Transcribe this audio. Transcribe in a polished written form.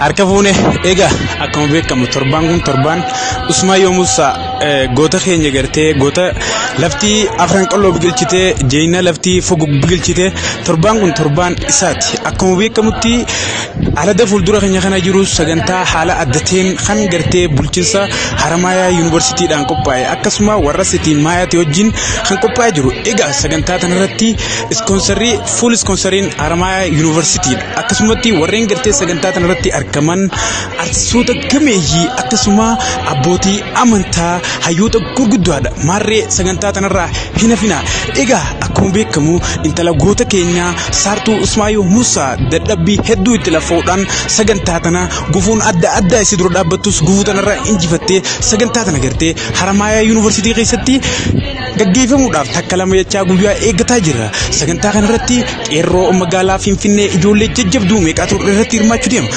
Harkafuune egaa akkuma beekamu torbaan kun torbaan usmaa yoomuusa goota keenya gartee goota laftii afran qalloo biqilchitee jeeyina laftii fogu biqilchitee torbaan kun torbaan isaati akkuma beekamutti alada fuuldura keenya kana jiru sagantaa haala addateen kan gartee bulchiinsa Haramaayaa Yuunivarsiitiidhaan qophaa'e akkasuma warra sitiin maayaati wajjin kan qophaa'ee jiru egaa sagantaa kanarratti ispoonsarii fuul ispoonsariin Haramaayaa Yuunivarsiitiidha akkasumatti warreen gartee sagantaa kanarratti argaman artistoota gameeyyii akkasuma abbootii amantaa hayyoota gurguddaadha maarree sagantaa kanarraa hin hafina egaa akkuma beekamu intala goota keenya saartuu Usmaayoo Muusaa dadhabbii hedduu itti lafuudhaan sagantaa kana gufuun adda addaa isii dura dhaabbattus gufuu tanarraa injifattee sagantaa kana gartee Haramaayaa Yuunivarsiitii keessatti gaggeeffamuudhaaf takka lama jechaa guyyaa eeggataa jira sagantaa kanarratti qeerroo magaalaa Finfinnee ijoollee jajjabduu meeqaatu irratti hirmaachuu deema